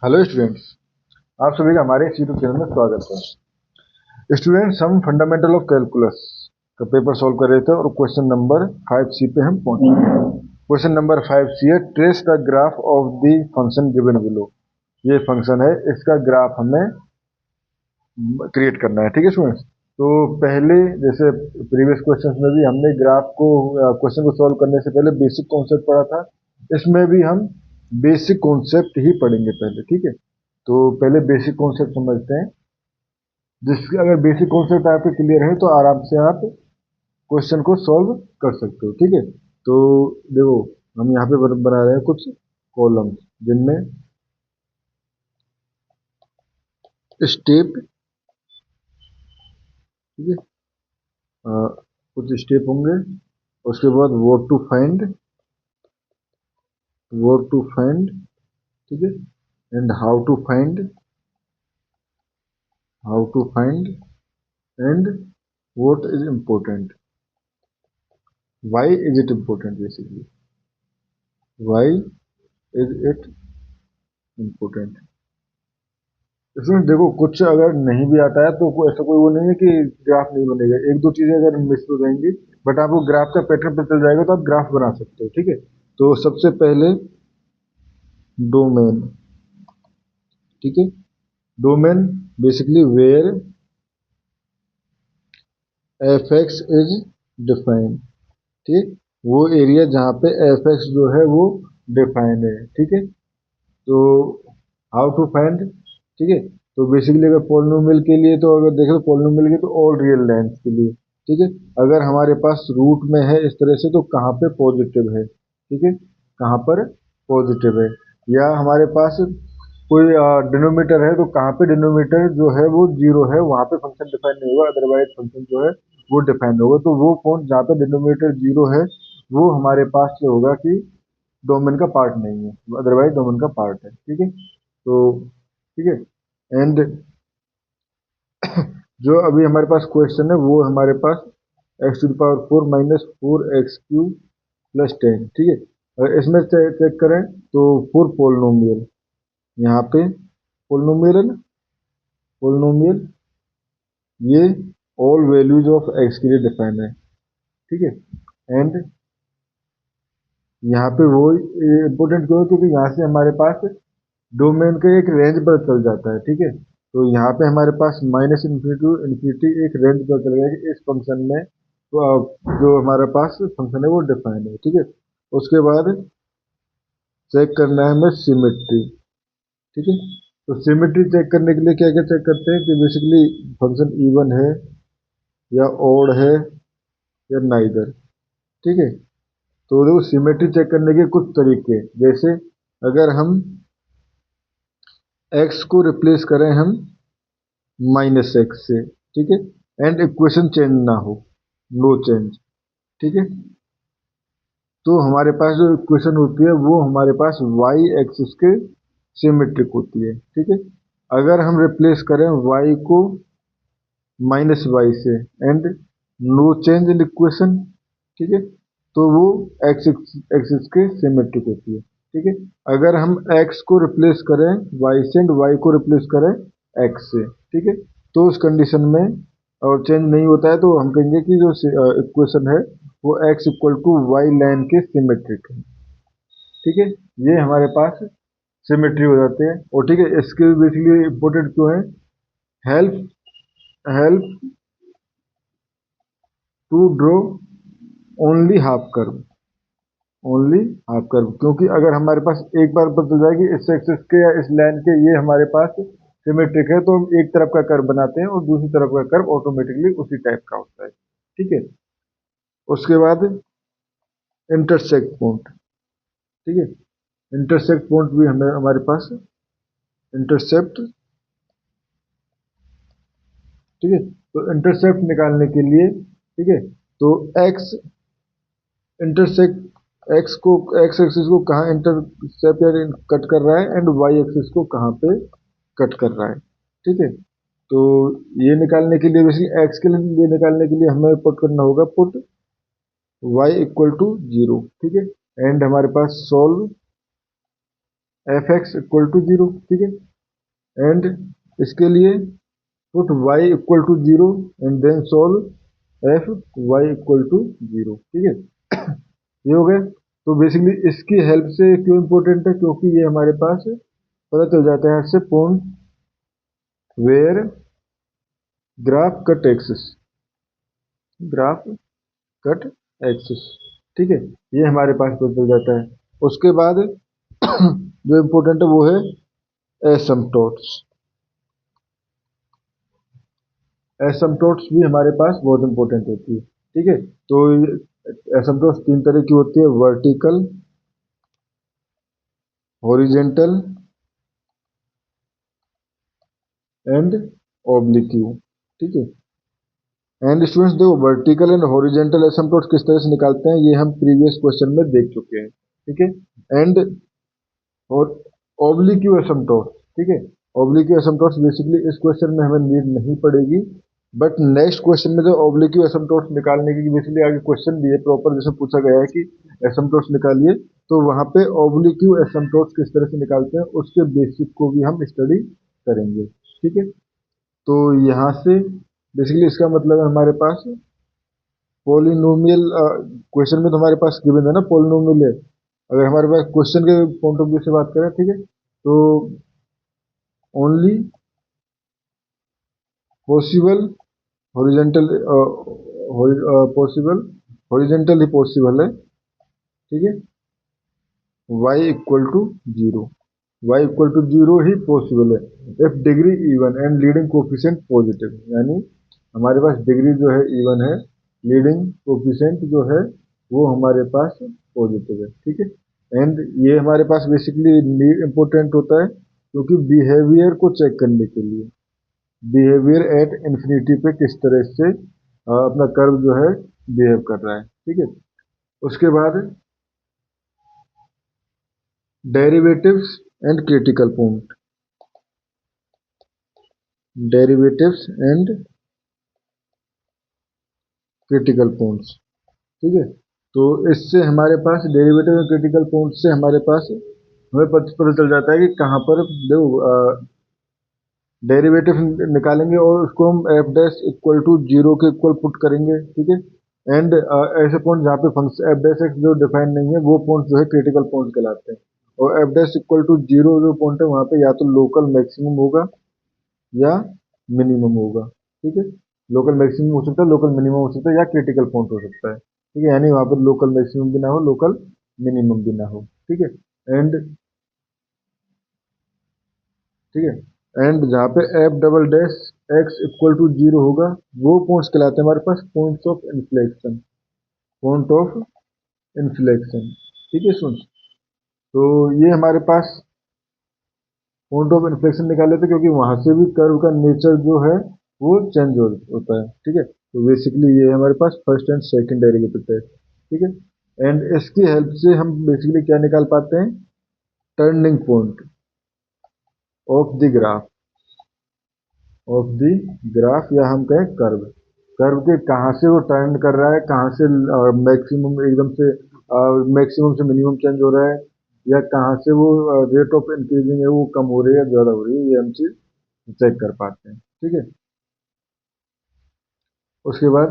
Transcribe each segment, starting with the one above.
Hello students, आप सभी का हमारे इस यूट्यूब चैनल में स्वागत है। स्टूडेंट्स, हम फंडामेंटल ऑफ कैलकुलस का पेपर सॉल्व कर रहे थे और क्वेश्चन नंबर 5C पे हम पहुंचे हैं। क्वेश्चन नंबर 5C है, trace the graph of the function given below. ये फंक्शन है, इसका ग्राफ हमें क्रिएट करना है। ठीक है स्टूडेंट्स, तो पहले जैसे प्रीवियस क्वेश्चन में भी हमने ग्राफ को क्वेश्चन को सॉल्व करने से पहले बेसिक कॉन्सेप्ट पढ़ा था। इसमें भी हम बेसिक कॉन्सेप्ट ही पढ़ेंगे पहले। ठीक है, तो पहले बेसिक कॉन्सेप्ट समझते हैं। जिसके अगर बेसिक कॉन्सेप्ट आपके क्लियर है तो आराम से आप क्वेश्चन को सॉल्व कर सकते हो। ठीक है, तो देखो हम यहाँ पे बना रहे हैं कुछ कॉलम्स जिनमें स्टेप, ठीक है, कुछ स्टेप होंगे। उसके बाद वर्ड टू फाइंड, ठीक है, and how to find and what is important, why is it important, basically why is it important. इसमें देखो कुछ अगर नहीं भी आता है तो ऐसा कोई वो नहीं है कि ग्राफ नहीं बनेगा। एक दो चीजें अगर मिस हो जाएंगी बट आपको ग्राफ का पैटर्न पता चल जाएगा तो आप ग्राफ बना सकते हो। ठीक है, तो सबसे पहले डोमेन, ठीक है, domain basically where f x is defined. ठीक, वो एरिया जहाँ पे एफ एक्स जो है वो डिफाइन है। ठीक है, तो हाउ टू फाइंड, ठीक है, तो बेसिकली अगर पॉलिनोमियल के लिए तो अगर देखें तो पॉलिनोमियल के तो ऑल रियल लाइन्स के लिए, ठीक है, अगर हमारे पास रूट में है इस तरह से तो कहाँ पे पॉजिटिव है, ठीक है, कहाँ पर पॉजिटिव है, या हमारे पास कोई डिनोमीटर है तो कहाँ पे डिनोमीटर जो है वो जीरो है वहाँ पे फंक्शन डिफाइन नहीं होगा, अदरवाइज फंक्शन जो है वो डिफाइन होगा। तो वो पॉइंट जहाँ पे डिनोमीटर जीरो है वो हमारे पास जो होगा कि डोमेन का पार्ट नहीं है, अदरवाइज डोमेन का पार्ट है। ठीक है, तो ठीक है, एंड जो अभी हमारे पास क्वेश्चन है वो हमारे पास x⁴ माइनस 4x³ प्लस 10। ठीक है, अगर इसमें चेक करें तो 4 पोलिनोमियल, यहाँ पे पोलिनोमियल है ना, पोलिनोमियल ये ऑल वैल्यूज ऑफ x के लिए डिफाइन है। ठीक है, एंड यहाँ पे वो इम्पोर्टेंट क्यों है क्योंकि यहाँ से हमारे पास डोमेन का एक रेंज पता चल जाता है। ठीक है, तो यहाँ पे हमारे पास माइनस इन्फिनिटी टू इन्फिनिटी एक रेंज पता चल गया कि इस फंक्शन में तो जो हमारे पास फंक्शन है वो डिफाइन है। ठीक है, उसके बाद चेक करना है हमें सिमेट्री। ठीक है, तो सिमेट्री चेक करने के लिए क्या क्या चेक करते हैं कि बेसिकली फंक्शन इवन है या ऑड है या नाइदर। ठीक है, तो देखो सिमेट्री चेक करने के कुछ तरीके, जैसे अगर हम x को रिप्लेस करें हम -x से, ठीक है, एंड इक्वेशन चेंज ना हो, नो चेंज, ठीक है, तो हमारे पास जो इक्वेशन होती है वो हमारे पास y एक्सिस के सिमेट्रिक होती है। ठीक है, अगर हम रिप्लेस करें y को -y से and no change in equation, ठीक है, तो वो एक्सिस के सिमेट्रिक होती है। ठीक है, अगर हम x को रिप्लेस करें y से एंड y को रिप्लेस करें x से, ठीक है, तो उस कंडीशन में और चेंज नहीं होता है तो हम कहेंगे कि जो इक्वेशन है वो x=y लाइन के सिमेट्रिक है। ठीक है, ये हमारे पास सिमेट्री हो जाते हैं। और ठीक है, इसके बेसिकली इंपॉर्टेंट क्यों है, help help to draw only half curve, only half curve, क्योंकि अगर हमारे पास एक बार पता चल जाए कि इस एक्सिस के या इस लाइन के ये हमारे पास सिमेट्रिक है तो हम एक तरफ का कर्व बनाते हैं और दूसरी तरफ का कर्व ऑटोमेटिकली उसी टाइप का होता है। ठीक है, उसके बाद इंटरसेक्ट पॉइंट, ठीक है, इंटरसेक्ट पॉइंट भी हमें हमारे पास इंटरसेप्ट, ठीक है, तो इंटरसेप्ट निकालने के लिए, ठीक है, तो एक्स इंटरसेक्ट एक्स एक्सिस को कहाँ इंटरसेप्ट या कट कर रहा है एंड वाई एक्सिस को कहाँ पे कट कर रहा है। ठीक है, तो ये निकालने के लिए बेसिकली एक्स के लिए निकालने के लिए हमें पुट करना होगा पुट y = 0। ठीक है, एंड हमारे पास solve f x equal to zero, ठीक है। एंड इसके लिए put y equal to zero and then solve f y equal to zero, ठीक है। ये हो गया। तो बेसिकली इसकी हेल्प से क्यों इम्पोर्टेंट है, क्योंकि ये हमारे पास पता चल जाता है इससे point where graph cut axis, graph cut axis, ठीक है। ये हमारे पास पता चल जाता है। उसके बाद जो इम्पोर्टेंट है वो है एसिम्पटोट्स। एसिम्पटोट्स भी हमारे पास बहुत इंपॉर्टेंट होती है, ठीक है। तो एसिम्पटोट्स तीन तरह की होती है, वर्टिकल, हॉरिजेंटल एंड ऑब्लिक्यू, ठीक है। एंड स्टूडेंट्स देखो, वर्टिकल एंड हॉरिजेंटल एसिम्पटोट्स किस तरह से निकालते हैं ये हम प्रीवियस क्वेश्चन में देख चुके हैं, ठीक है। एंड और ऑब्लिक्यू एसिम्पटोट्स, ठीक है। ऑब्लिक्यू एसिम्पटोट्स बेसिकली इस क्वेश्चन में हमें नीड नहीं पड़ेगी, बट नेक्स्ट क्वेश्चन में जो ऑब्लिक्यू एसिम्पटोट्स निकालने की बेसिकली आगे क्वेश्चन भी है प्रॉपर, जैसे पूछा गया है कि एसिम्पटोट्स निकालिए, तो वहां पे ऑब्लिक्यू एसिम्पटोट्स किस तरह से निकालते हैं उसके बेसिक को भी हम स्टडी करेंगे, ठीक है। तो यहाँ से बेसिकली इसका मतलब है हमारे पास पोलिनोमियल, क्वेश्चन में तो हमारे पास गिवन है ना पोलिनोमियल है। अगर हमारे पास क्वेश्चन के पॉइंट ऑफ व्यू से बात करें, ठीक है, तो only possible horizontal, possible horizontal ही पॉसिबल है, ठीक है। y equal to zero, y equal to zero ही पॉसिबल है if degree even and leading coefficient positive, यानी हमारे पास डिग्री जो है इवन है, लीडिंग कोफिशिएंट जो है वो हमारे पास पॉजिटिव है, ठीक है। एंड ये हमारे पास बेसिकली इंपॉर्टेंट होता है क्योंकि बिहेवियर को चेक करने के लिए, बिहेवियर एट इन्फिनिटी पे किस तरह से अपना कर्व जो है बिहेव कर रहा है, ठीक है। उसके बाद derivatives and critical point, derivatives and critical points, ठीक है। तो इससे हमारे पास डेरिवेटिव एंड क्रिटिकल पॉइंट से हमारे पास हमें पता चल जाता है कि कहाँ पर देखो डेरिवेटिव निकालेंगे और उसको हम f dash equal to zero के इक्वल पुट करेंगे, ठीक है। एंड ऐसे पॉइंट जहाँ पे फंक्शन एफ डैश एक्स जो डिफाइन नहीं है वो पॉइंट जो है क्रिटिकल पॉइंट कहलाते हैं। और f dash equal to zero जो पॉइंट है वहाँ पे या तो लोकल मैक्सिमम होगा या मिनिमम होगा, ठीक है। लोकल मैक्सिमम हो सकता है, लोकल मिनिमम हो सकता है, या क्रिटिकल पॉइंट हो सकता है, ठीक है। यानी वहाँ पर लोकल मैक्सिमम भी ना हो, लोकल मिनिमम भी ना हो, ठीक है। एंड ठीक है, एंड जहाँ पे f double dash x equal to zero होगा वो पॉइंट्स कहलाते हैं हमारे पास points of inflection, point of inflection, ठीक है सुन। तो ये हमारे पास पॉइंट ऑफ इन्फ्लेक्शन निकाले थे क्योंकि वहां से भी कर्व का नेचर जो है वो चेंज होता है, ठीक है। तो बेसिकली ये हमारे पास फर्स्ट एंड सेकंड डेरिवेटिव है, ठीक है। एंड इसकी हेल्प से हम बेसिकली क्या निकाल पाते हैं, turning point of the graph, of the graph, या हम कहें कर्व, कर्व के कहाँ से वो टर्न कर रहा है, कहाँ से मैक्सिमम एकदम से मैक्सिमम से मिनिमम चेंज हो रहा है, या कहाँ से वो रेट ऑफ इंक्रीजिंग है वो कम हो रही है या ज़्यादा हो रही है, ये हम चीज़ चेक कर पाते हैं, ठीक है। उसके बाद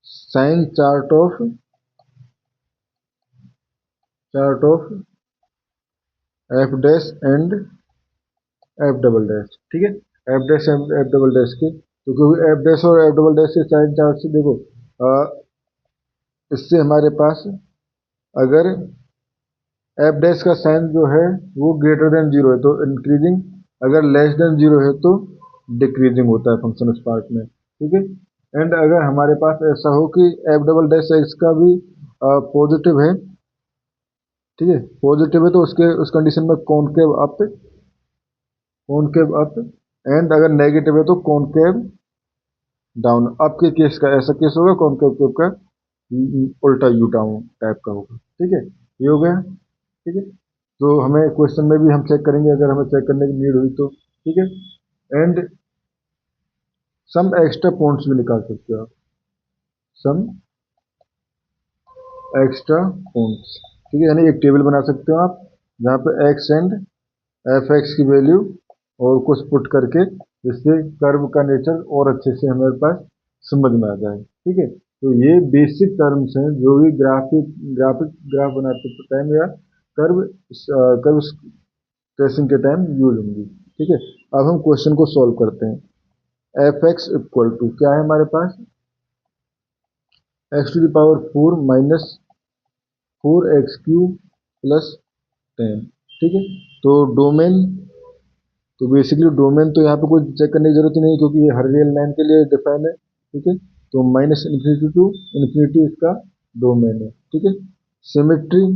sign chart of f dash and F double dash, ठीक है। F dash f double dash के, तो क्योंकि एफ डैश और एफ डबल डैश के साइन चार्ट से देखो इससे हमारे पास अगर एफ डैश का साइन जो है वो ग्रेटर देन जीरो है तो इंक्रीजिंग, अगर लेस देन जीरो है तो डिक्रीजिंग होता है फंक्शन उस पार्ट में, ठीक है। एंड अगर हमारे पास ऐसा हो कि एफ डबल डैश एक्स का भी पॉजिटिव है, ठीक है, पॉजिटिव है, तो उसके उस कंडीशन में concave up, concave up, and अगर नेगेटिव है तो कॉनकेव डाउन। अप के केस का ऐसा केस होगा, कॉनकेव केव का उल्टा यू डाउन टाइप का होगा, ठीक है। ये हो गया, ठीक है। तो हमें क्वेश्चन में भी हम चेक करेंगे अगर हमें चेक करने की नीड हुई तो, ठीक है। एंड सम एक्स्ट्रा पॉइंट्स भी निकाल सकते हो आप, सम एक्स्ट्रा पॉइंट्स, ठीक है, यानी एक टेबल बना सकते हो आप जहाँ पे एक्स एंड एफ एक्स की वैल्यू और कुछ पुट करके, जिससे कर्व का नेचर और अच्छे से हमारे पास समझ में आ जाए। ठीक है, तो ये बेसिक टर्म्स हैं जो भी ग्राफ बनाते टाइम या कर्व कर्व ट्रेसिंग के टाइम यूज होंगी। ठीक है, अब हम क्वेश्चन को सॉल्व करते हैं। एफ एक्स इक्वल टू क्या है हमारे पास, x to the power 4 minus 4x³ plus 10। ठीक है, तो डोमेन, तो बेसिकली डोमेन तो यहाँ पे कोई चेक करने की जरूरत ही नहीं, क्योंकि ये हर रियल लाइन के लिए डिफाइन है। ठीक है, तो माइनस इन्फिनिटी टू इन्फिनिटी इसका डोमेन है। ठीक है, सिमेट्री,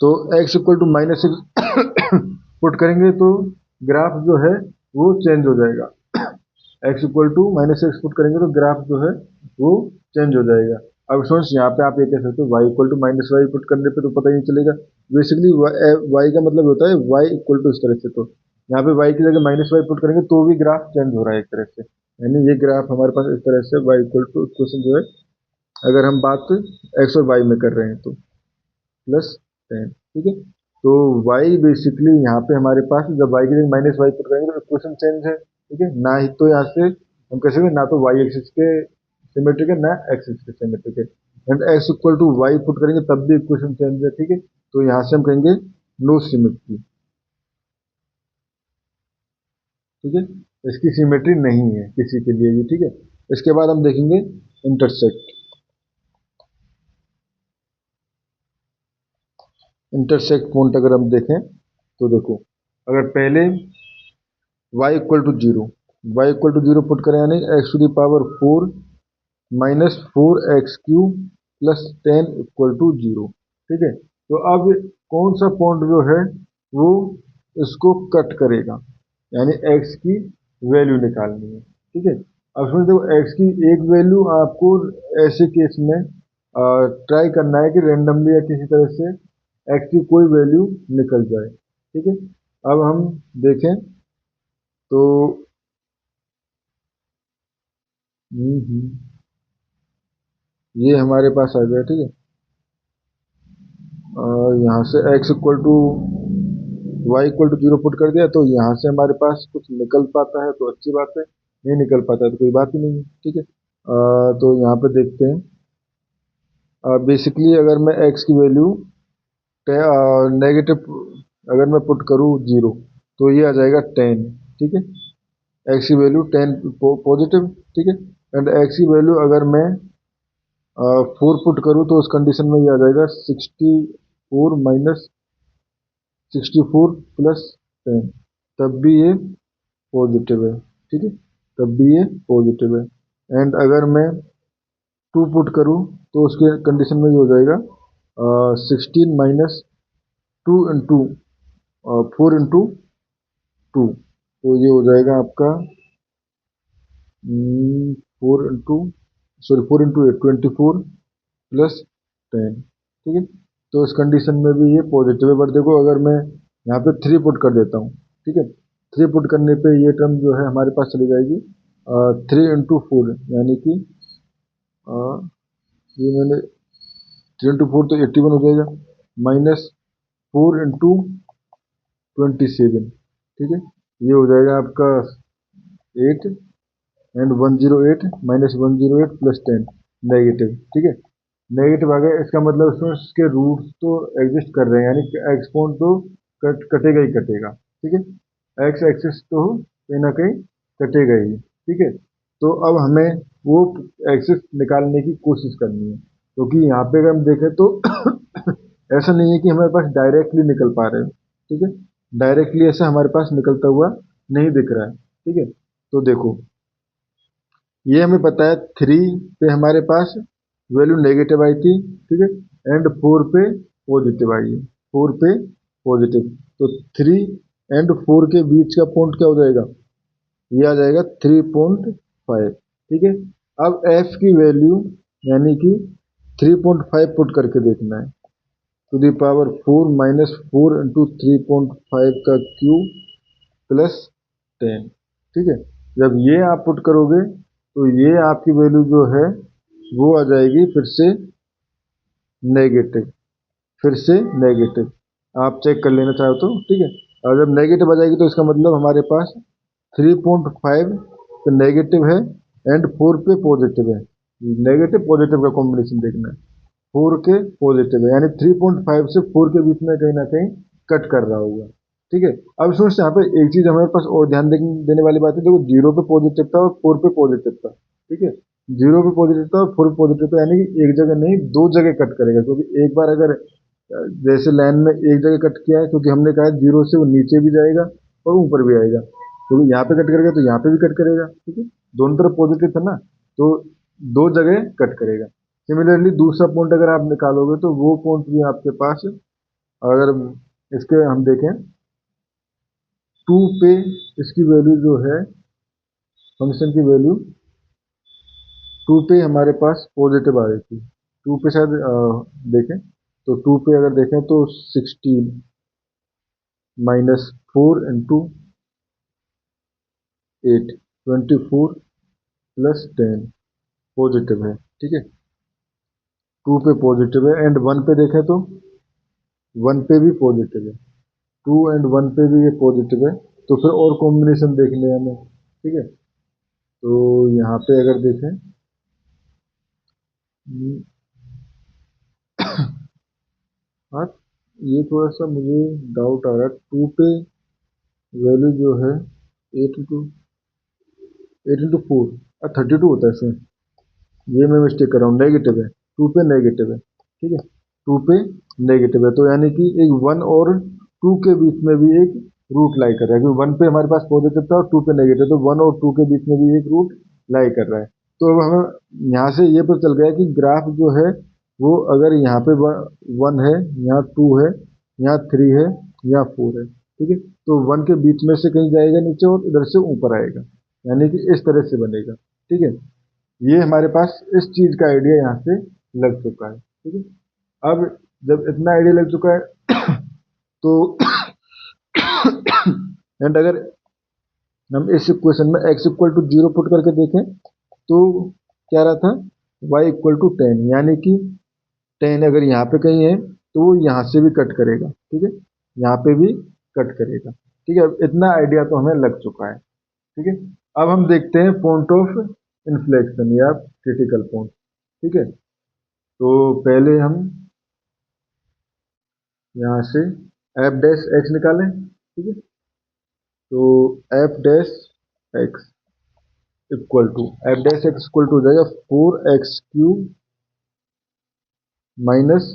तो x equal to minus put करेंगे तो ग्राफ जो है वो चेंज हो जाएगा। x equal to minus x put करेंगे तो ग्राफ जो है वो चेंज हो जाएगा। अब स्टूडेंट्स यहाँ पे आप ये कह सकते हो y equal to minus y put करने पे तो पता ही नहीं चलेगा। बेसिकली y का मतलब होता है y इक्वल टू इस तरह से, तो यहाँ पे y की जगह माइनस वाई पुट करेंगे तो भी ग्राफ चेंज हो रहा है एक तरह से, यानी ये ग्राफ हमारे पास इस तरह से y इक्वल टू इक्वेशन जो है, अगर हम बात x और y में कर रहे हैं तो प्लस 10। ठीक है, तो y बेसिकली यहाँ पे हमारे पास जब y की जगह माइनस वाई पुट करेंगे तो इक्वेशन चेंज है। ठीक है, ना ही तो यहाँ से हम कह सकते ना तो y एक्सिस के सिमेट्रिक है ना x एक्सिस के सिमेट्रिक है, and x equal to y put करेंगे तब भी इक्वेशन चेंज है। ठीक है, तो यहाँ से हम कहेंगे नो सिमेट्री। ठीक है, इसकी सिमेट्री नहीं है किसी के लिए भी। ठीक है, इसके बाद हम देखेंगे इंटरसेक्ट। इंटरसेक्ट पॉइंट अगर हम देखें तो देखो, अगर पहले y equal to zero, y equal to zero put करें यानी x to the power 4 minus 4x³ plus 10 equal to zero. ठीक है, तो अब कौन सा पॉइंट जो है वो इसको कट करेगा, यानी x की वैल्यू निकालनी है। ठीक है, अब समझ देखो x की एक वैल्यू आपको ऐसे केस में ट्राई करना है कि रेंडमली या किसी तरह से x की कोई वैल्यू निकल जाए। ठीक है, अब हम देखें तो ये हमारे पास आ गया। ठीक है, यहाँ से x equal to y equal to zero put कर दिया, तो यहाँ से हमारे पास कुछ निकल पाता है तो अच्छी बात है, नहीं निकल पाता है तो कोई बात ही नहीं है। ठीक है, तो यहाँ पे देखते हैं, बेसिकली अगर मैं x की वैल्यू नेगेटिव अगर मैं पुट करूँ जीरो तो ये आ जाएगा 10। ठीक है, x की वैल्यू 10 पॉजिटिव। ठीक है, एंड x की वैल्यू अगर मैं 4 पुट करूँ तो उस कंडीशन में ये आ जाएगा 64 माइनस 64 प्लस 10, तब भी ये पॉजिटिव है। ठीक है, तब भी ये पॉजिटिव है। एंड अगर मैं 2 पुट करूँ तो उसके कंडीशन में ये हो जाएगा 16 माइनस 2 इंटू 4 इंटू 2, तो ये हो जाएगा आपका 4 इंटू सॉरी 4 इंटू 8 24 प्लस 10। ठीक है, तो इस कंडीशन में भी ये पॉजिटिव है। बट देखो अगर मैं यहाँ पे 3 पुट कर देता हूँ, ठीक है, 3 पुट करने पे ये टर्म जो है हमारे पास चली जाएगी 3 इंटू 4, यानी कि ये मैंने 3 इंटू 4 तो 81 हो जाएगा, माइनस 4 इंटू 27। ठीक है, ये हो जाएगा आपका 8 एंड 108 माइनस 108 प्लस 10 नेगेटिव। ठीक है, नेगेटिव आ गया, इसका मतलब इसमें इसके रूट्स तो एग्जिस्ट कर रहे हैं, यानी एक्सपोनेंट तो कटेगा ही कटेगा। ठीक है, एक्स एक्सिस तो कहीं ना कहीं कटेगा ही। ठीक है, तो अब हमें वो एक्सिस निकालने की कोशिश करनी है, क्योंकि यहाँ पे अगर हम देखें तो ऐसा नहीं है कि हमारे पास डायरेक्टली निकल पा रहे हो। ठीक है, डायरेक्टली ऐसा हमारे पास निकलता हुआ नहीं दिख रहा है। ठीक है, तो देखो ये हमें पता है 3 पे हमारे पास वैल्यू नेगेटिव आई थी। ठीक है, एंड 4 पे पॉजिटिव आई है, 4 पे पॉजिटिव, तो 3 एंड 4 के बीच का पॉइंट क्या हो जाएगा, ये आ जाएगा 3.5। ठीक है, अब f की वैल्यू यानी कि 3.5 पुट करके देखना है, to the power 4 minus 4 into 3.5 का क्यूब प्लस 10। ठीक है, जब ये आप पुट करोगे तो ये आपकी वैल्यू जो है वो आ जाएगी फिर से नेगेटिव। फिर से नेगेटिव, आप चेक कर लेना चाहो तो, ठीक है। और जब नेगेटिव आ जाएगी तो इसका मतलब हमारे पास 3.5 पे नेगेटिव है एंड 4 पे पॉजिटिव है। नेगेटिव पॉजिटिव का कॉम्बिनेशन देखना है। 4 के पॉजिटिव है, यानी 3.5 से 4 के बीच में कहीं ना कहीं कट कर रहा होगा, ठीक है। अब सोचते यहाँ पे एक चीज हमारे पास और ध्यान देने वाली बात है। देखो, 0 पे पॉजिटिव था और 4 पे पॉजिटिव था, ठीक है। 0 पे पॉजिटिव था और 4 पे पॉजिटिव था, यानी कि एक जगह नहीं, दो जगह कट करेगा। क्योंकि एक बार अगर जैसे लाइन में एक जगह कट किया है, क्योंकि हमने कहा 0 से वो नीचे भी जाएगा और ऊपर भी आएगा, क्योंकि यहाँ पे कट करेगा तो यहाँ पे भी कट करेगा, ठीक है। दोनों तरफ पॉजिटिव था ना, तो दो जगह कट करेगा। सिमिलरली दूसरा पॉइंट अगर आप निकालोगे तो वो पॉइंट भी आपके पास, अगर इसके हम देखें 2 पे, इसकी वैल्यू जो है, फंक्शन की वैल्यू 2 पे हमारे पास पॉजिटिव आ रही थी। 2 पे शायद देखें तो 2 पे अगर देखें तो 16 -4 इंटू 8, 24 प्लस 10 पॉजिटिव है, ठीक है। 2 पे पॉजिटिव है एंड 1 पे देखें तो 1 पे भी पॉजिटिव है। 2 एंड 1 पे भी ये पॉजिटिव है, तो फिर और कॉम्बिनेशन देखने हैं हमें, ठीक है। तो यहाँ पे अगर देखें, हाँ, ये थोड़ा सा मुझे डाउट आ रहा है। 2 पे वैल्यू जो है 8 इंटू 4, 32 होता है इसमें, ये मैं मिस्टेक कर रहा हूँ, नेगेटिव है। 2 पे नेगेटिव है, ठीक है। 2 पे नेगेटिव है, तो यानी कि एक 1 और 2 के बीच में भी एक रूट लाई कर रहा है, क्योंकि 1 पे हमारे पास पॉजिटिव था और 2 पे नेगेटिव, तो 1 और 2 के बीच में भी एक रूट लाई कर रहा है। तो अब हमें यहाँ से ये पता चल गया कि ग्राफ जो है वो अगर यहाँ पे 1 है, यहाँ 2 है, यहाँ 3 है, यहाँ 4 है, ठीक है। तो 1 के बीच में से कहीं जाएगा नीचे और इधर से ऊपर आएगा, यानी कि इस तरह से बनेगा, ठीक है। ये हमारे पास इस चीज का आइडिया यहाँ से लग चुका है, ठीक है। अब जब इतना आइडिया लग चुका है तो एंड अगर हम इस इक्वेशन में x इक्वल टू 0 पुट करके देखें तो क्या रहा था, y इक्वल टू 10, यानी कि 10 अगर यहाँ पे कहीं है तो वो यहाँ से भी कट करेगा, ठीक है। यहाँ पे भी कट करेगा, ठीक है। अब इतना आइडिया तो हमें लग चुका है, ठीक है। अब हम देखते हैं पॉइंट ऑफ इन्फ्लेक्शन या क्रिटिकल पॉइंट, ठीक है। तो पहले हम यहाँ से एफ डैश एक्स निकालें, ठीक है। तो F dash x equal to, F dash x equal to हो जाएगा 4x³ माइनस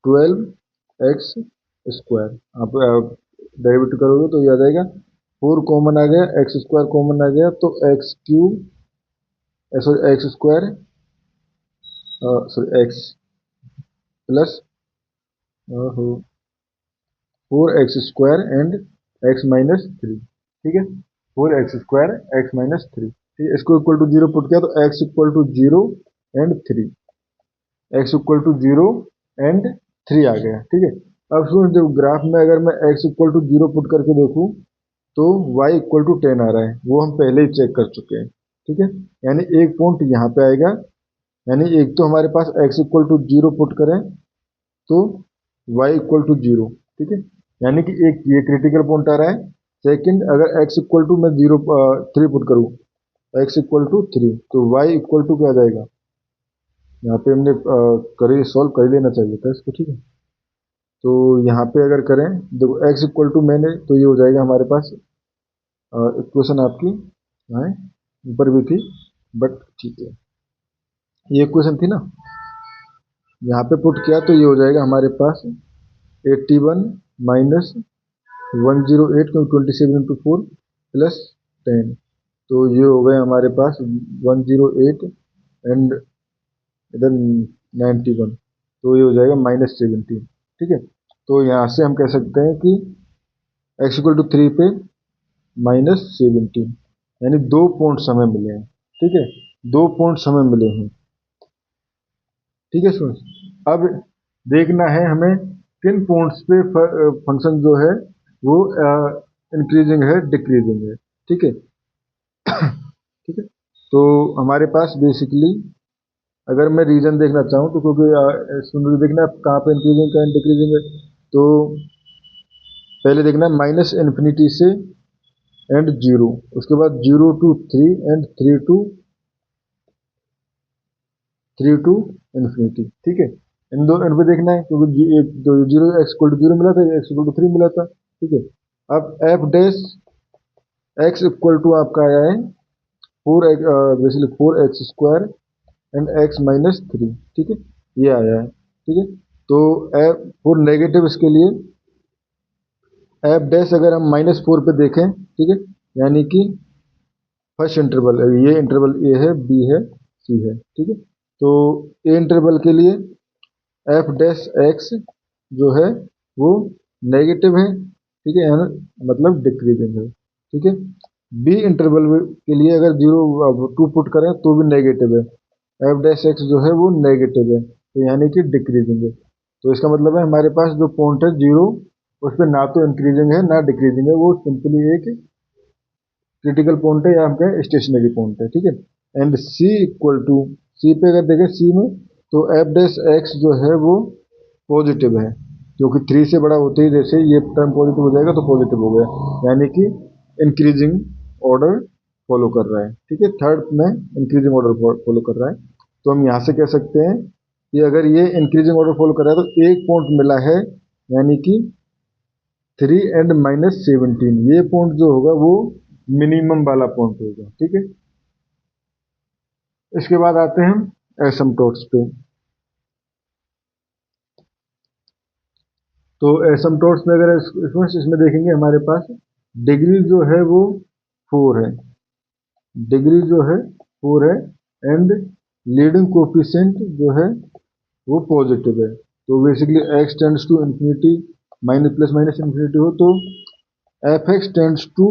12x²। आप डेरिवेटिव करोगे तो ये आ जाएगा, 4 कॉमन आ गया, x² कॉमन आ गया, तो x³ sorry x² sorry x plus 4x² and x minus 3, ठीक है। 4x² x माइनस 3, ठीक है। इसको इक्वल टू 0 पुट किया तो x equal to 0 and 3, x equal to 0 and 3 आ गया, ठीक है। अब सुन, देखो ग्राफ में अगर मैं x इक्वल टू 0 पुट करके देखूं तो y इक्वल टू 10 आ रहा है, वो हम पहले ही चेक कर चुके हैं, ठीक है। यानी एक पॉइंट यहाँ पे आएगा, यानी एक तो हमारे पास x इक्वल टू 0 पुट करें तो y इक्वल टू 0, ठीक है। यानी कि एक ये क्रिटिकल पॉइंट आ रहा है। सेकंड, अगर x इक्वल टू मैं 3 पुट करूँ, x इक्वल टू 3, तो y इक्वल टू क्या आ जाएगा, यहाँ पे हमने करे सॉल्व कर लेना चाहिए था इसको, ठीक है। तो यहाँ पे अगर करें, देखो x इक्वल टू मैंने, तो ये हो जाएगा हमारे पास इक्वेशन आपकी है, ऊपर भी थी बट ठीक है, ये इक्वेशन थी ना, यहाँ पे पुट किया तो ये हो जाएगा हमारे पास 81 माइनस 108, क्योंकि 27 इंटू 4 प्लस 10, तो ये हो गए हमारे पास 108 एंड इधर 91, तो ये हो जाएगा -17, ठीक है। तो यहाँ से हम कह सकते हैं कि x इक्वल टू 3 पे -17, यानी 2 पॉइंट्स हमें मिले हैं, ठीक है। 2 पॉइंट्स हमें मिले हैं, ठीक है। सुन, अब देखना है हमें किन पॉइंट्स पे फंक्शन जो है वो इंक्रीजिंग है डिक्रीजिंग है, ठीक है। ठीक है, तो हमारे पास बेसिकली अगर मैं रीजन देखना चाहूँ तो क्योंकि इसमें मुझे देखना है कहाँ पे इंक्रीजिंग कहाँ डिक्रीजिंग है, तो पहले देखना है माइनस इन्फिनिटी से एंड जीरो, उसके बाद 0 to 3 एंड 3 to इन्फिनिटी। ठीक है, इन पे देखना है क्योंकि एक तो zero x equal to zero मिला था, एक्स इक्वल टू 3 मिला था। ठीक है, अब F dash x equal to आपका आया है 4 basically 4x² and x minus 3। ठीक है, ये आया है। ठीक है, तो एफ फॉर नेगेटिव इसके लिए एफ डैश अगर हम -4 पे देखें, ठीक है, यानी कि फर्स्ट इंटरवल, ये इंटरवल ए है, बी है, सी है। ठीक है, तो ए इंटरवल के लिए एफ डैश एक्स जो है वो नेगेटिव है। ठीक है, मतलब डिक्रीजिंग है। ठीक है, बी इंटरवल के लिए अगर 0 2 पुट करें तो भी नेगेटिव है, एफ डैश एक्स जो है वो नेगेटिव है, तो यानी कि डिक्रीजिंग है। तो इसका मतलब है हमारे पास जो पॉइंट है जीरो, उस पर ना तो इंक्रीजिंग है ना डिक्रीजिंग है, वो सिंपली एक क्रिटिकल पॉइंट है या हम कहें स्टेशनरी पॉइंट है। ठीक है, एंड सी इक्वल टू, सी पे अगर देखें सी में, तो एफ डैश एक्स जो है वो पॉजिटिव है, क्योंकि 3 से बड़ा होते ही जैसे ये टर्म पॉजिटिव हो जाएगा तो पॉजिटिव हो गया, यानी कि इंक्रीजिंग ऑर्डर फॉलो कर रहा है। ठीक है, थर्ड में इंक्रीजिंग ऑर्डर फॉलो कर रहा है। तो हम यहाँ से कह सकते हैं कि अगर ये इंक्रीजिंग ऑर्डर फॉलो कर रहा है तो एक पॉइंट मिला है, यानी कि 3 and -17, ये पॉइंट जो होगा वो मिनिमम वाला पॉइंट होगा। ठीक है, इसके बाद आते हैं एसिम्पटोट्स पे। तो एसिम्पटोट्स में अगर इसमें देखेंगे हमारे पास डिग्री जो है वो 4 है, डिग्री जो है 4 है, एंड लीडिंग कोफिशिएंट जो है वो पॉजिटिव है। तो basically x tends to infinity, minus plus minus infinity हो तो f x tends to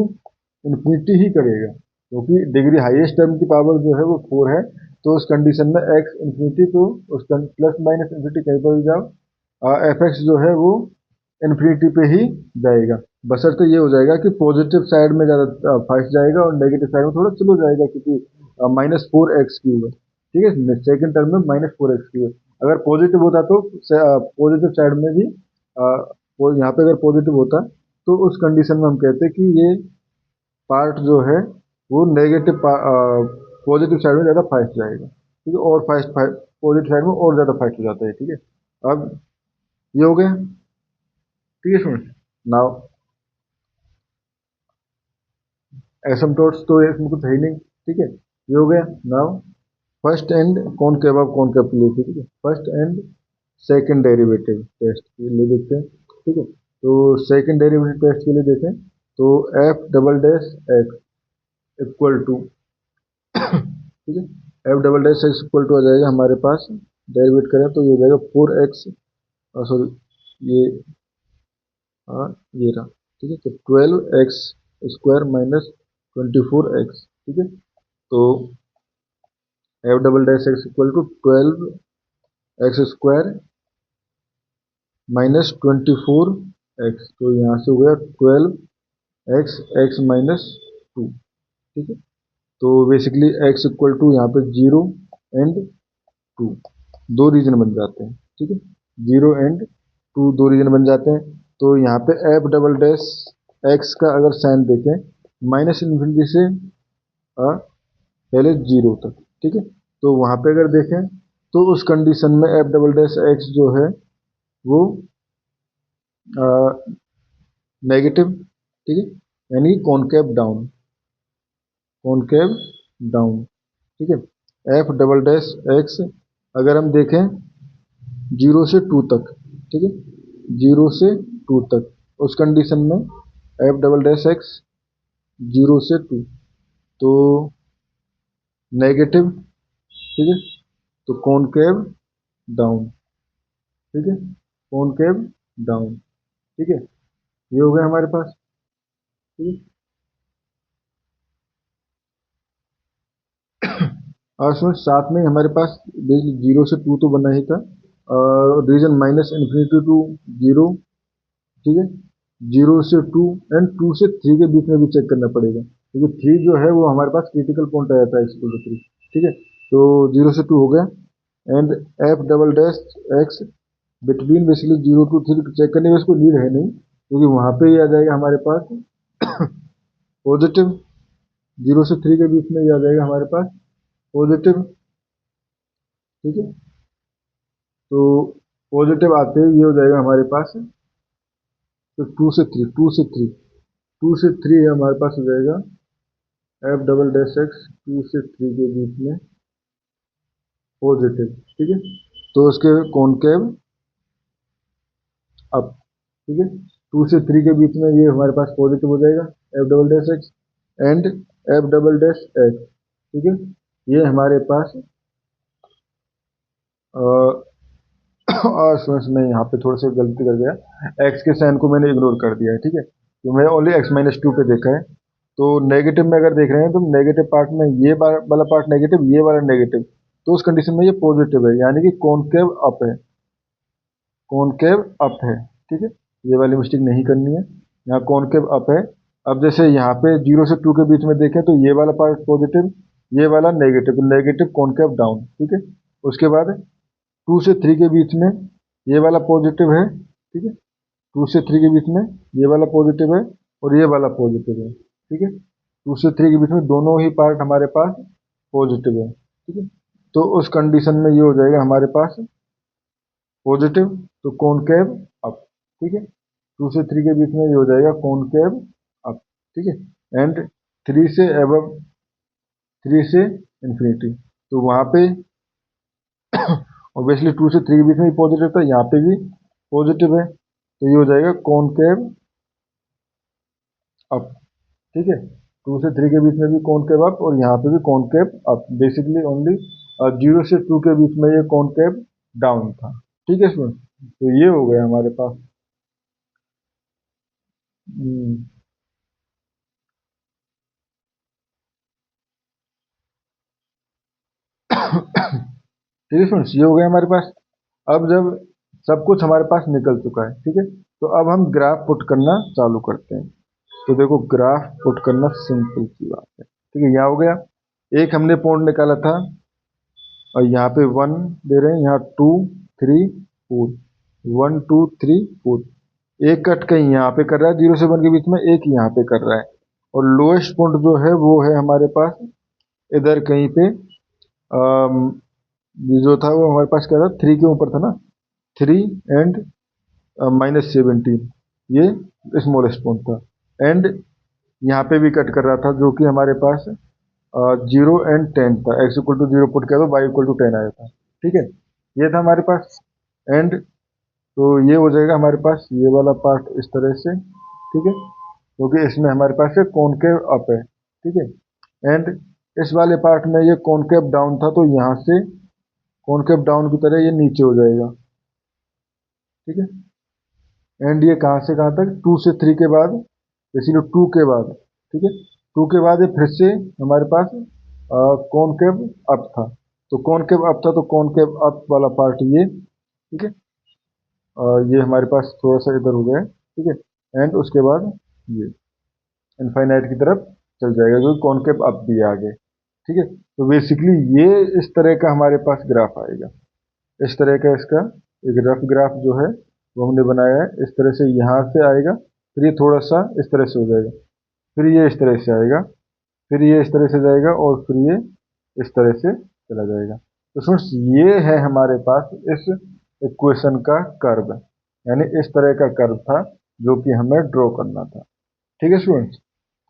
infinity ही करेगा, क्योंकि डिग्री हाईएस्ट टर्म की पावर जो है वो 4 है। तो उस कंडीशन में एक्स इन्फिनिटी, तो उस प्लस माइनस इन्फिनिटी कहीं पर भी जाओ, एफ एक्स जो है वो इन्फिनिटी पे ही जाएगा। बशर्ते ये हो जाएगा कि पॉजिटिव साइड में ज़्यादा फास्ट जाएगा और नेगेटिव साइड में थोड़ा स्लो जाएगा, क्योंकि -4x³ है। ठीक है, सेकंड टर्म में -4x³ है। अगर पॉजिटिव होता तो पॉजिटिव साइड में भी यहाँ पे अगर पॉजिटिव होता तो उस कंडीशन में हम कहते कि ये पार्ट जो है वो नेगेटिव पॉजिटिव साइड में ज़्यादा फास्ट जाएगा। ठीक है, और फास्ट पॉजिटिव साइड में और ज़्यादा फास्ट हो जाता है। ठीक है, अब ये हो गया। ठीक है स्टूडेंट, नाउ एसिम्पटोट्स तो इसमें कुछ है ही नहीं। ठीक है, ये हो गया। Now first and concave of concave के लिए, ठीक है, first and second derivative test के लिए देखते हैं। ठीक है, तो सेकंड डेरिवेटिव टेस्ट के लिए देखें तो F double dash x equal to, ठीक है, f double dash x equal to आ जाएगा हमारे पास, डेरिवेट करें तो ये हो जाएगा 4x, सॉरी ये, हाँ ये रहा। ठीक है, तो 12x² माइनस 24x। ठीक है, तो F double dash x equal to 12x² minus 24x, तो यहाँ से हो गया 12x माइनस 2। ठीक है, तो बेसिकली x इक्वल टू यहाँ पे 0 एंड 2, दो रीजन बन जाते हैं। ठीक है, 0 एंड 2 दो रीजन बन जाते हैं। तो यहाँ पे एफ डबल डैश एक्स का अगर साइन देखें माइनस इन्फिनिटी से पहले 0 तक। ठीक है, तो वहाँ पे अगर देखें तो उस कंडीशन में एफ डबल डैश एक्स जो है वो नेगेटिव। ठीक है, यानी कॉनकेव डाउन, कॉनकेव डाउन। ठीक है, एफ डबल डैश एक्स अगर हम देखें 0 से 2 तक, ठीक है, 0 से 2 तक, उस कंडीशन में एफ डबल डैश एक्स 0 से 2 तो नेगेटिव। ठीक है, तो कॉनकेव डाउन। ठीक है, कॉनकेव डाउन। ठीक है, ये हो गया हमारे पास। ठीक है, और उसमें साथ में हमारे पास 0 से 2 तो बना ही था, रीजन माइनस इन्फिनिटी टू 0। ठीक है, 0 से 2 एंड 2 से 3 के बीच में भी चेक करना पड़ेगा, क्योंकि 3 जो है वो हमारे पास क्रिटिकल पॉइंट आया था x इक्वल टू 3। ठीक है, तो 0 से 2 हो गया। And F double dash x between basically 0 to 3 check करने में इसको नीड है नहीं, क्योंकि वहाँ पे ही आ जाएगा हमारे पास पॉजिटिव, 0 से 3 के बीच में ही आ जाएगा हमारे पास पॉजिटिव। ठीक है, तो पॉजिटिव आते ही ये हो जाएगा हमारे पास, तो 2 से 3 हमारे पास हो जाएगा एफ डबल डैश एक्स 2 से 3 के बीच में पॉजिटिव। ठीक है, तो उसके कॉनकेव अप। ठीक है, 2 से 3 के बीच में ये हमारे पास पॉजिटिव हो जाएगा F double dash x and F double dash x. ठीक है, ये हमारे पास और स्टूडेंट्स मैं यहाँ पे थोड़ा सा गलती कर गया, एक्स के साइन को मैंने इग्नोर कर दिया है। ठीक है, तो मैंने ओनली एक्स माइनस 2 पे देखा है। तो नेगेटिव में अगर देख रहे हैं तो नेगेटिव पार्ट में ये वाला पार्ट नेगेटिव, ये वाला नेगेटिव, तो उस कंडीशन में ये पॉजिटिव है, यानी कि कॉनकेव अप है, कॉनकेव अप है। ठीक है, ये वाली मिस्टेक नहीं करनी है, यहाँ कॉनकेव अप है। अब जैसे यहाँ पे 0 से 2 के बीच में देखें तो ये वाला पार्ट पॉजिटिव, ये वाला नेगेटिव, नेगेटिव कॉनकेव डाउन। ठीक है, उसके बाद 2 से 3 के बीच में ये वाला पॉजिटिव है। ठीक है, 2 से 3 के बीच में ये वाला पॉजिटिव है और ये वाला पॉजिटिव है। ठीक है, 2 से 3 के बीच में दोनों ही पार्ट हमारे पास पॉजिटिव है। ठीक है, तो उस कंडीशन में ये हो जाएगा हमारे पास पॉजिटिव, तो कॉनकेव अप। ठीक है, 2 से 3 के बीच में ये हो जाएगा कॉनकेव अप। ठीक है, एंड 3 से एबव, 3 से इंफिनिटी, तो वहाँ पे ऑब्वियसली 2 से 3 के बीच में भी पॉजिटिव था, यहाँ पे भी पॉजिटिव है, तो ये हो जाएगा कॉनकेव अप। ठीक है, 2 से 3 के बीच में भी कॉनकेव अप और यहाँ पे भी कॉनकेव अप, बेसिकली ओनली 0 से 2 के बीच में ये कॉनकेव डाउन था। ठीक है स्टूडेंट, तो ये हो गया हमारे पास। ठीक है स्टूडेंट्स, ये हो गया हमारे पास। अब जब सब कुछ हमारे पास निकल चुका है, ठीक है, तो अब हम ग्राफ पुट करना चालू करते हैं। तो देखो ग्राफ पुट करना सिंपल सी बात है। ठीक है, यहाँ हो गया, एक हमने पॉइंट निकाला था और यहाँ पे 1 दे रहे हैं, यहाँ 2 3 4, 1 2 3 4, एक कट कहीं यहाँ पे कर रहा है 0 से 1 के बीच में, एक यहाँ पे कर रहा है, और लोएस्ट पॉइंट जो है वो है हमारे पास इधर कहीं पे। ये जो था वो हमारे पास क्या था, 3 के ऊपर था ना, 3 एंड -17, ये स्मॉलेस्ट पॉइंट था। एंड यहाँ पे भी कट कर रहा था जो कि हमारे पास 0 एंड 10 था, x इक्वल टू 0 पुट किया तो y इक्वल टू 10 आया था। ठीक है, ये था हमारे पास। एंड तो ये हो जाएगा हमारे पास ये वाला पार्ट इस तरह से। ठीक है, क्योंकि इसमें हमारे पास एक कॉनकेव अप है। ठीक है, एंड इस वाले पार्ट में ये कॉनकेव डाउन था, तो यहाँ से कॉनकेव डाउन की तरह ये नीचे हो जाएगा। ठीक है, एंड ये कहाँ से कहाँ तक, 2 से 3 के बाद, बेसिकली 2 के बाद। ठीक है, 2 के बाद ये फिर से हमारे पास कॉनकेव अप था, तो कॉनकेव अप था, तो कॉनकेव अप वाला पार्ट ये। ठीक है, ये हमारे पास थोड़ा सा इधर हो गया है। ठीक है, एंड उसके बाद ये इनफाइनाइट की तरफ चल जाएगा, जो कॉनकेव अप भी है आगे। ठीक है, तो बेसिकली ये इस तरह का हमारे पास ग्राफ आएगा, इस तरह का इसका एक रफ ग्राफ जो है वो हमने बनाया है। इस तरह से यहाँ से आएगा, फिर ये थोड़ा सा इस तरह से हो जाएगा, फिर ये इस तरह से आएगा, फिर ये इस तरह से जाएगा, और फिर ये इस तरह से चला जाएगा। तो स्टूडेंट्स ये है हमारे पास इस इक्वेशन का कर्व, यानी इस तरह का कर्व था जो कि हमें ड्रॉ करना था। ठीक है स्टूडेंट्स,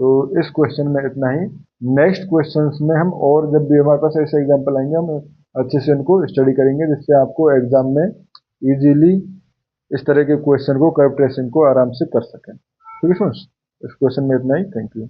तो इस क्वेश्चन में इतना ही। नेक्स्ट क्वेश्चंस में हम, और जब भी हमारे पास ऐसे एग्जाम्पल आएंगे, हम अच्छे से इनको स्टडी करेंगे, जिससे आपको एग्जाम में इजीली इस तरह के क्वेश्चन को, कर्व ट्रेसिंग को आराम से कर सकें। ठीक है स्टूडेंट्स, इस क्वेश्चन में इतना ही। Thank you.